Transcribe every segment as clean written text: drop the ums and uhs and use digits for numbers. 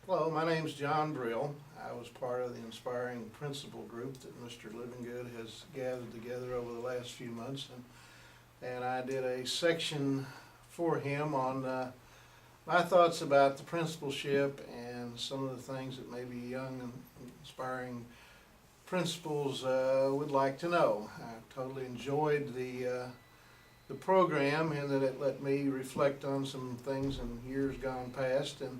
Hello, my name's John Brill. I was part of the inspiring principal group that Mr. Livingood has gathered together over the last few months, and I did a section for him on my thoughts about the principalship and some of the things that maybe young and inspiring principals would like to know. I totally enjoyed the program, and that it let me reflect on some things in years gone past, and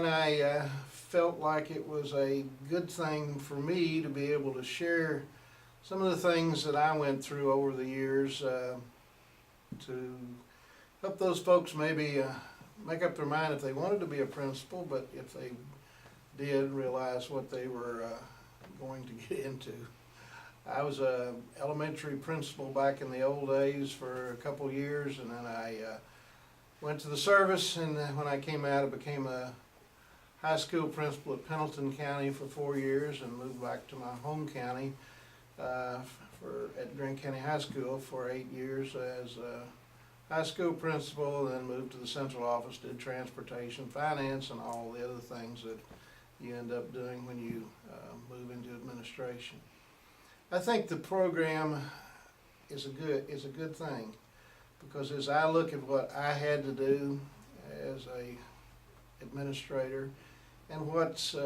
I felt like it was a good thing for me to be able to share some of the things that I went through over the years to help those folks maybe make up their mind if they wanted to be a principal, but if they did, realize what they were going to get into. I was a elementary principal back in the old days for a couple years, and then I went to the service, and when I came out I became a high school principal at Pendleton County for 4 years, and moved back to my home county at Green County High School for 8 years as a high school principal, and then moved to the central office, did transportation, finance, and all the other things that you end up doing when you move into administration. I think the program is a good thing, because as I look at what I had to do as a administrator and what's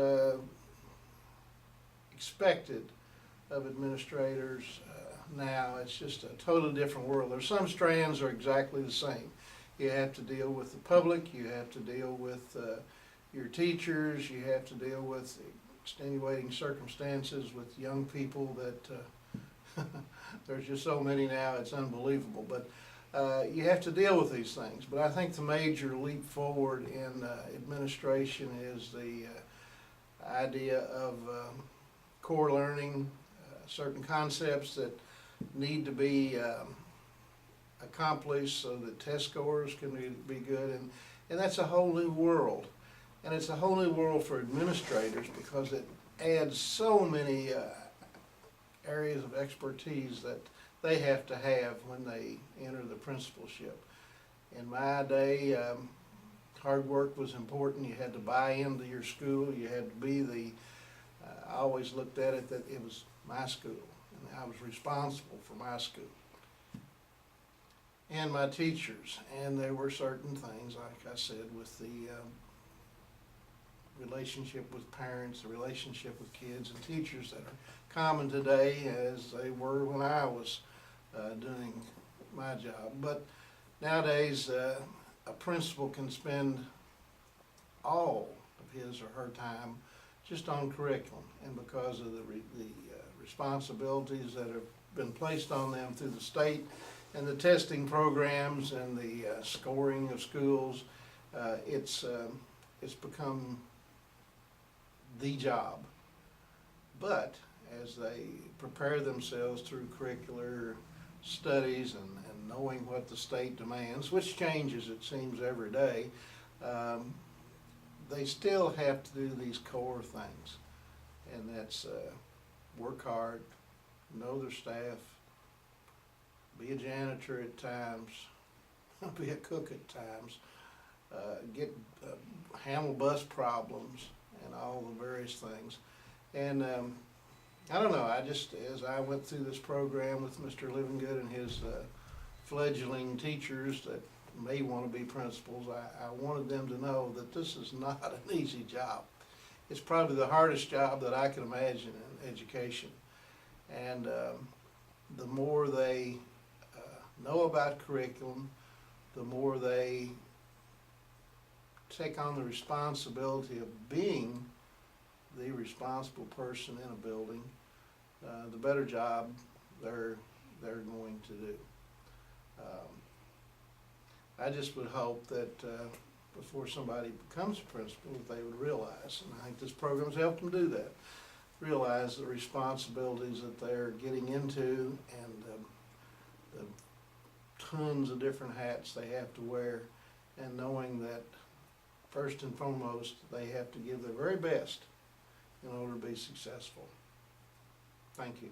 expected of administrators now, it's just a totally different world. There's some strands are exactly the same. You have to deal with the public, you have to deal with your teachers, you have to deal with extenuating circumstances with young people that there's just so many now, it's unbelievable. But you have to deal with these things. But I think the major leap forward in administration is the idea of core learning, certain concepts that need to be accomplished so that test scores can be good, and that's a whole new world. And it's a whole new world for administrators, because it adds so many areas of expertise that they have to have when they enter the principalship. In my day, hard work was important. You had to buy into your school. You had to be I always looked at it that it was my school, and I was responsible for my school and my teachers. And there were certain things, like I said, with the relationship with parents, the relationship with kids and teachers, that are common today as they were when I was doing my job. But nowadays, a principal can spend all of his or her time just on curriculum, and because of the responsibilities that have been placed on them through the state and the testing programs and the scoring of schools, it's become the job. But as they prepare themselves through curricular studies and knowing what the state demands, which changes, it seems, every day, they still have to do these core things. And that's work hard, know their staff, be a janitor at times, be a cook at times, handle bus problems, and all the various things. And I don't know, as I went through this program with Mr. Livingood and his fledgling teachers that may want to be principals, I wanted them to know that this is not an easy job. It's probably the hardest job that I can imagine in education. And the more they know about curriculum, the more they take on the responsibility of being the responsible person in a building, the better job they're going to do. I just would hope that before somebody becomes a principal, that they would realize, and I think this program's helped them do that, realize the responsibilities that they're getting into, and the tons of different hats they have to wear, and knowing that first and foremost they have to give their very best in order to be successful. Thank you.